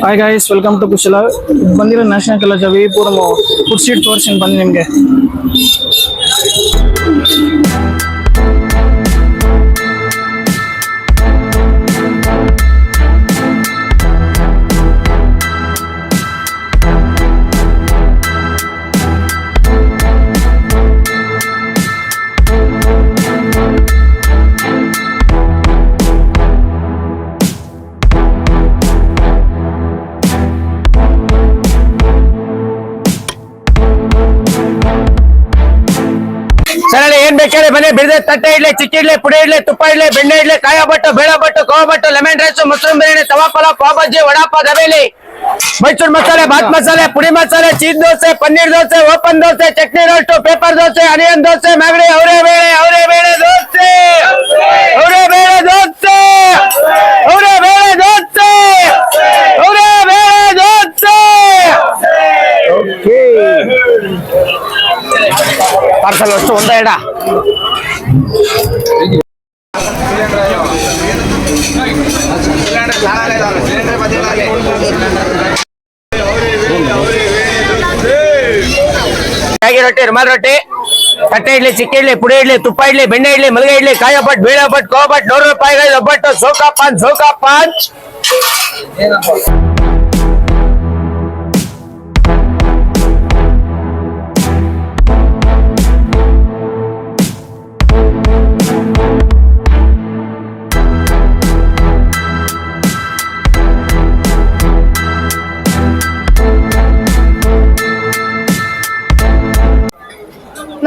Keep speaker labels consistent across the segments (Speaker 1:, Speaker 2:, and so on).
Speaker 1: Hi guys, welcome to ಕುಶಲ. ಬಂದಿರೋ national college ವಿಪುರಂ food street ತೋರಿಸಿ ಬನ್ನಿ ನಿಮಗೆ.
Speaker 2: ಸರಳ ಏನ್ ಬೇಕಾದ್ರೆ ಬನ್ನಿ. ಬಿಡದೆ ತಟ್ಟೆ ಇಡ್ಲಿ, ಚಿಕ್ಕಿ ಇಡ್ಲಿ, ಪುಡಿ ಇಡ್ಲಿ, ತುಪ್ಪ ಇಡ್ಲಿ, ಬೆಣ್ಣೆ ಇಡ್ಲಿ, ಕಾಯ ಬಟ್ಟು, ಬೇಳೆ ಬಟ್ಟು, ಕೋವ ಬಟ್ಟು, lemon rice, Muslim biryani, tawa pulao, pav bajji, vada pav, dabeli, Mysore masala, ಬಾತ್ masala, podi masala, cheese dosa, paneer dosa, open dosa, chutney roast, paper dosa, onion dosa, Magadi, ಅವರೇ ಬೇಳೆ ದೋಸೆ, ಅವರೇ ಬೇಳೆ ದೋಸೆ, ಅವರೇ ಬೇಳೆ ದೋಸೆ, ಅವರೇ ಬೇಳೆ ದೋಸೆ. ಪಾರ್ಸಲ್ ಅಷ್ಟು ಒಂದ ಎಡ. ರಾಗಿ ರೊಟ್ಟಿ, ರುಮಾಲ್ ರೊಟ್ಟಿ, ತಟ್ಟೆ ಇಡ್ಲಿ, ಚಿಕ್ಕಿ ಇಡ್ಲಿ, ಪುಡಿ ಇಡ್ಲಿ, ತುಪ್ಪ ಇಡ್ಲಿ, ಬೆಣ್ಣೆ ಇಡ್ಲಿ, ಮಲ್ಗೆ ಇಡ್ಲಿ, ಕಾಯ ಬಟ್, ಬೇಳೆ ಬಟ್, ಕೋವ ಬಟ್, 100 ರೂಪಾಯಿ ಒಬ್ಬಟ್ಟು, ಸೋಕಾ ಪಾಂಚ್.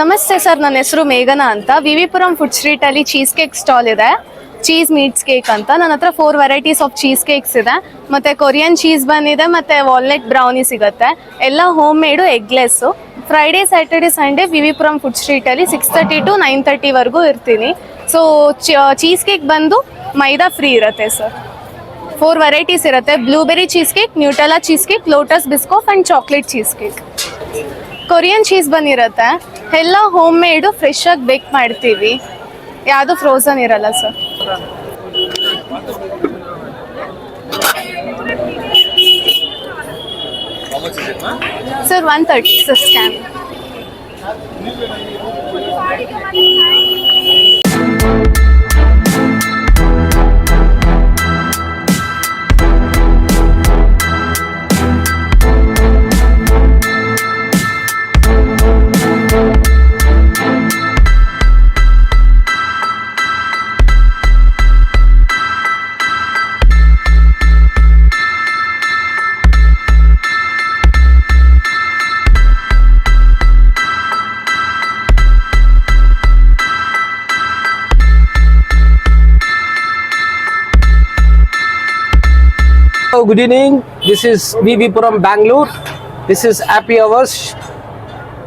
Speaker 3: ನಮಸ್ತೆ ಸರ್, ನನ್ನ ಹೆಸರು ಮೇಘನಾ ಅಂತ. ವಿವಿಪುರಂ ಫುಡ್ ಸ್ಟ್ರೀಟ್ ಅಲ್ಲಿ ಚೀಸ್ ಕೇಕ್ ಸ್ಟಾಲ್ ಇದೆ. ಚೀಸ್ ಮೀಟ್ಸ್ ಕೇಕ್ ಅಂತ. ನನ್ನ ಹತ್ರ 4 ವೆರೈಟೀಸ್ ಆಫ್ ಚೀಸ್ ಕೇಕ್ಸ್ ಇದೆ. ಮತ್ತೆ ಕೊರಿಯನ್ ಚೀಸ್ ಬನ್ ಇದೆ, ಮತ್ತೆ ವಾಲ್ನಟ್ ಬ್ರೌನಿ ಸಿಗುತ್ತೆ. ಎಲ್ಲ home made, eggless. Friday, Saturday, Sunday VV Puram food street ಅಲ್ಲಿ 6:30 to 9:30 ವರೆಗೂ ಇರ್ತೀನಿ. ಸೊ ಚೀಸ್ ಕೇಕ್ ಬಂದು ಮೈದಾ ಫ್ರೀ ಇರುತ್ತೆ ಸರ್. 4 ವೆರೈಟೀಸ್ ಇರುತ್ತೆ: blueberry cheese cake, Nutella cheese cake, lotus Biscoff and chocolate cheese cake. Korean cheese ಬಂದಿರುತ್ತೆ. ಎಲ್ಲ ಹೋಮ್ ಮೇಡು, ಫ್ರೆಶ್ ಆಗಿ ಬೇಕ್ ಮಾಡ್ತೀವಿ. ಯಾವುದು ಫ್ರೋಝನ್ ಇರಲ್ಲ sir. Sir 130 sir scan.
Speaker 2: Good evening. This is Vivipuram, Bangalore. This is Happy Hours.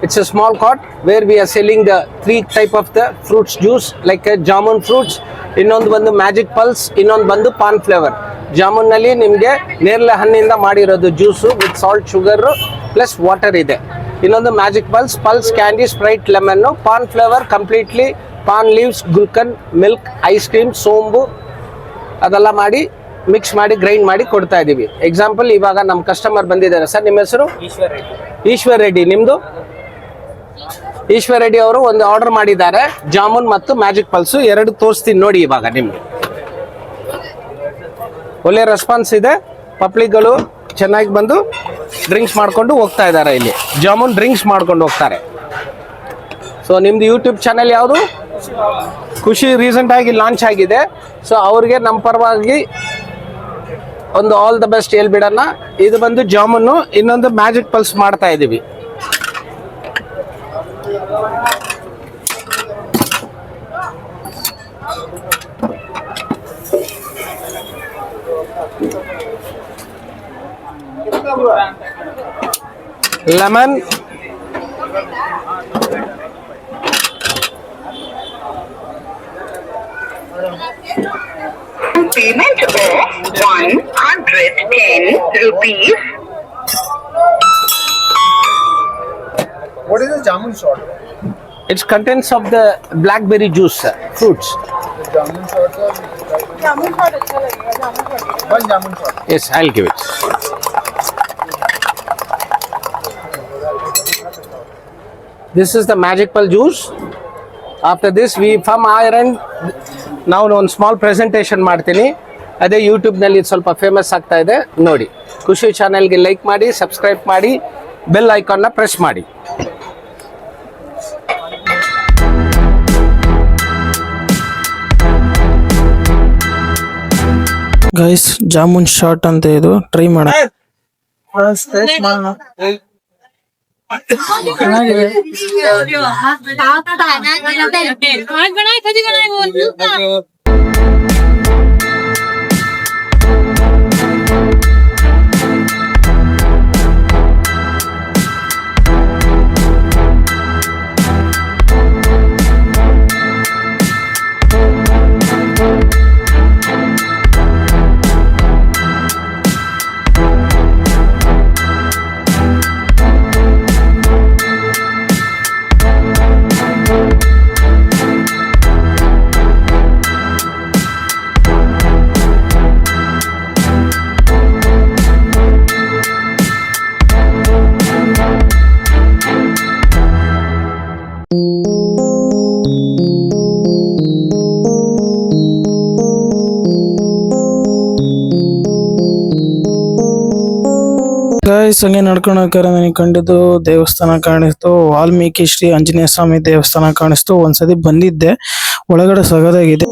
Speaker 2: It's a small cart where we are selling the 3 type of the fruits juice, like a jamun fruits. ಇನ್ನೊಂದು ಬಂದು magic pulse, ಇನ್ನೊಂದು ಬಂದು PAN flavour. Jamun ನಲ್ಲಿ ನಿಮಗೆ ನೇರಳೆ ಹಣ್ಣಿಂದ ಮಾಡಿರೋದು juice with salt, sugar plus water ಇದೆ. ಇನ್ನೊಂದು magic Pulse candy, Sprite, lemon. Paan flavour completely paan leaves, gulkand, milk, ice cream, ಸೋಂಬು ಅದೆಲ್ಲ ಮಾಡಿ ಮಿಕ್ಸ್ ಮಾಡಿ ಗ್ರೈಂಡ್ ಮಾಡಿ ಕೊಡ್ತಾ ಇದೀವಿ. ಎಕ್ಸಾಂಪಲ್, ಇವಾಗ ನಮ್ಮ ಕಸ್ಟಮರ್ ಬಂದಿದ್ದಾರೆ. ಸರ್, ನಿಮ್ಮ ಹೆಸರು? ಈಶ್ವರ್ ರೆಡ್ಡಿ. ನಿಮ್ದು? ಈಶ್ವರ್ ರೆಡ್ಡಿ ಅವರು ಒಂದು ಆರ್ಡರ್ ಮಾಡಿದ್ದಾರೆ, ಜಾಮೂನ್ ಮತ್ತು ಮ್ಯಾಜಿಕ್ ಪಲ್ಸು. 2 ತೋರಿಸ್ತೀನಿ ನೋಡಿ. ಇವಾಗ ನಿಮ್ಗೆ ಒಳ್ಳೆ ರೆಸ್ಪಾನ್ಸ್ ಇದೆ. ಪಬ್ಲಿಕ್ಗಳು ಚೆನ್ನಾಗಿ ಬಂದು ಡ್ರಿಂಕ್ಸ್ ಮಾಡ್ಕೊಂಡು ಹೋಗ್ತಾ ಇದ್ದಾರೆ. ಇಲ್ಲಿ ಜಾಮೂನ್ ಡ್ರಿಂಕ್ಸ್ ಮಾಡ್ಕೊಂಡು ಹೋಗ್ತಾರೆ. ಸೊ ನಿಮ್ದು ಯೂಟ್ಯೂಬ್ ಚಾನೆಲ್ ಯಾವುದು? ಖುಷಿ ರೀಸೆಂಟ್ ಆಗಿ ಲಾಂಚ್ ಆಗಿದೆ. ಸೊ ಅವ್ರಿಗೆ ನಮ್ಮ ಪರವಾಗಿ ಒಂದು ಆಲ್ ದ ಬೆಸ್ಟ್ ಹೇಳ್ಬಿಡೋಣ. ಇದು ಬಂದು ಜಾಮೂನು, ಇನ್ನೊಂದು ಮ್ಯಾಜಿಕ್ ಪಲ್ಸ್ ಮಾಡ್ತಾ ಇದೀವಿ. Lemon,
Speaker 4: payment of 110 rupees.
Speaker 5: What is the jamun shot?
Speaker 2: It contains of the blackberry juice, fruits.
Speaker 5: Jamun shot. Jamun shot अच्छा लगेगा. Jamun shot. One jamun shot.
Speaker 2: Yes, I'll give it. This is the magic pearl juice. After this, we from our end now ಒಂದು small presentation ಮಾಡ್ತೀನಿ. ಅದೇ ಯೂಟ್ಯೂಬ್ನಲ್ಲಿ ಸ್ವಲ್ಪ famous ಆಗ್ತಾ ಇದೆ ನೋಡಿ. ಖುಷಿ ಚಾನೆಲ್ಗೆ ಲೈಕ್ ಮಾಡಿ, ಸಬ್ಸ್ಕ್ರೈಬ್ ಮಾಡಿ, ಬೆಲ್ ಐಕಾನ್ನ ಪ್ರೆಸ್ ಮಾಡಿ.
Speaker 1: ಗೈಸ್ ಜಾಮೂನ್ ಶಾಟ್ ಅಂತ ಇದು ಟ್ರೈ ಮಾಡ. ಗೈಸ್ ಹಂಗೆ ನಡ್ಕೊಂಡು ಹೋಗ್ತಾರೆ ನನಗೆ ಕಂಡಿದ್ದು ದೇವಸ್ಥಾನ ಕಾಣಿಸ್ತು. ವಾಲ್ಮೀಕಿ ಶ್ರೀ ಆಂಜನೇಯ ಸ್ವಾಮಿ ದೇವಸ್ಥಾನ ಕಾಣಿಸ್ತು. ಒಂದ್ಸತಿ ಬಂದಿದ್ದೆ, ಒಳಗಡೆ ಸಗದಾಗಿದೆ.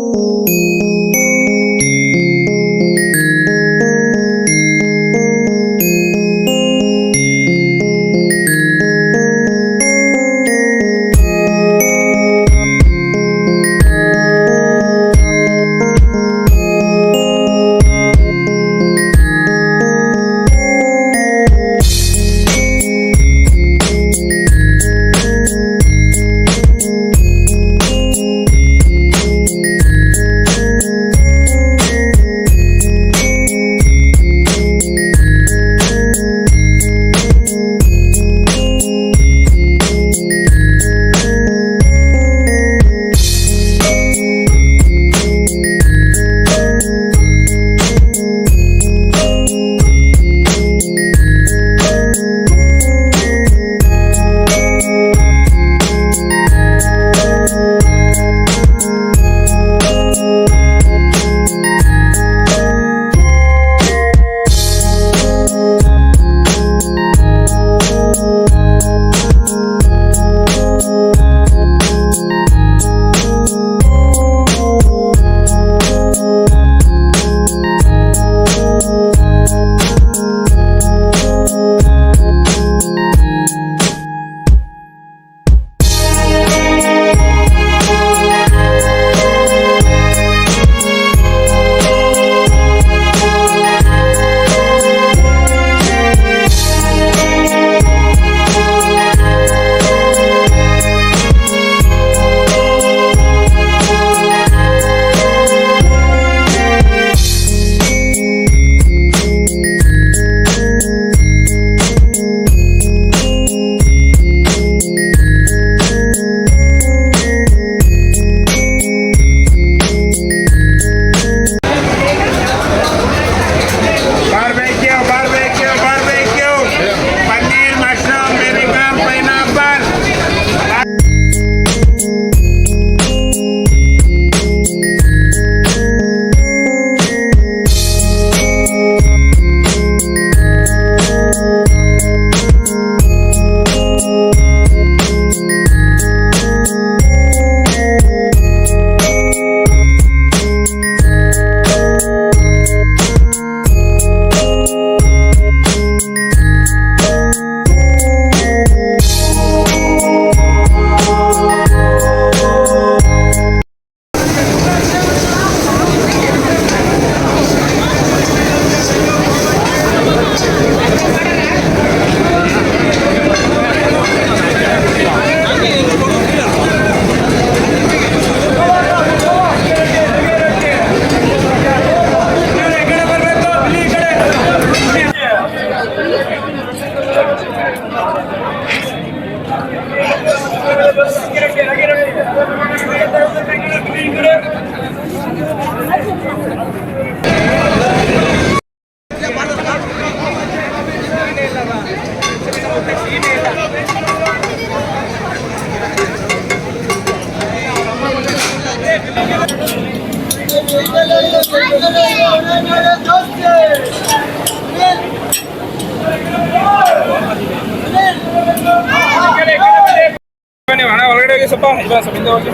Speaker 5: ನೀವು ಹಣ ಒಳಗಡೆ ಹೋಗಿ ಸ್ವಲ್ಪ ಇಲ್ಲ ಸ್ವಲ್ಪ ಹಿಂದೆ ಹೋಗಿ.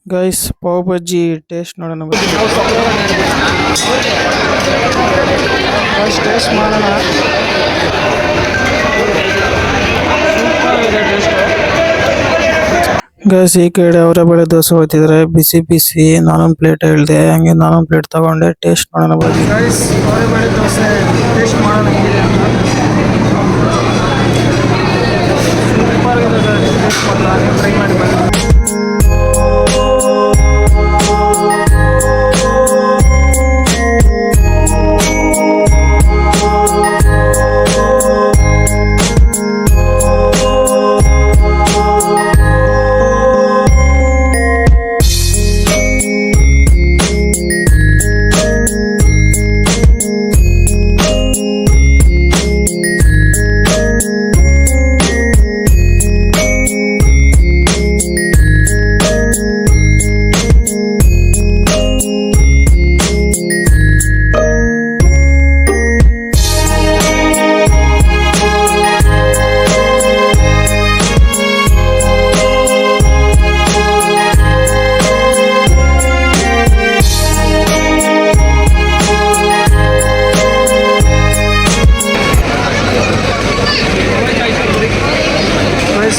Speaker 1: ಗೈಸ್ ಪಾವ್ ಬಜ್ಜಿ ಟೇಸ್ಟ್ ನೋಡೋಣ ಬನ್ನಿ. ಟೇಸ್ಟ್ ಮಾಡೋಣ. ಗೈಸ್ ಈ ಕಡೆ ಅವರೇ ಬೇಳೆ ದೋಸೆ ಹೋಗ್ತಿದ್ರೆ ಬಿಸಿ ಬಿಸಿ ನಾನೊಂದು ಪ್ಲೇಟ್ ಹೇಳಿದೆ, ಹಂಗೆ ನಾನೊಂದು ಪ್ಲೇಟ್ ತಗೊಂಡೆ. ಟೇಸ್ಟ್ ಮಾಡೋಣ ಬನ್ನಿ. ಗೈಸ್ ಅವರೇ ಬೇಳೆ ದೋಸೆ ಟೇಸ್ಟ್ ಮಾಡೋಣ ಹೆಂಗಿದೆ ಅಂತ. ಸೂಪರ್ ಇದೆ, ಟೇಸ್ಟ್ ಮಾಡಲ್ಲ, ಟ್ರೈ ಮಾಡಿ ಬನ್ನಿ.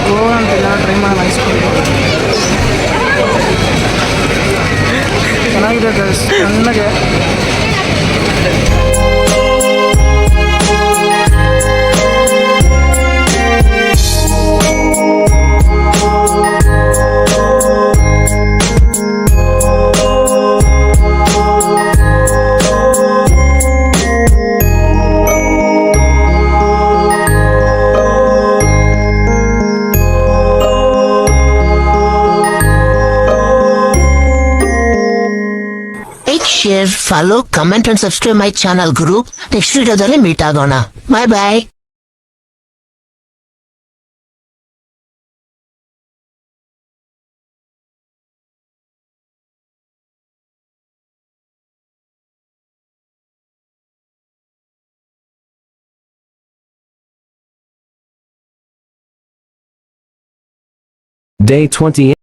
Speaker 1: ಗೋವಾ ಅಂತಿಲ್ಲ, ಟ್ರೈ ಮಾಡೋಣ. ಐಸ್ ಕ್ರೀಮ್ ಚೆನ್ನಾಗಿದೆ ಗೈಸ್, ಚೆನ್ನಾಗೆ.
Speaker 6: share, follow, comment and subscribe my channel Guru. Next video meet ಆಗೋಣ. Bye bye.
Speaker 7: Day 28.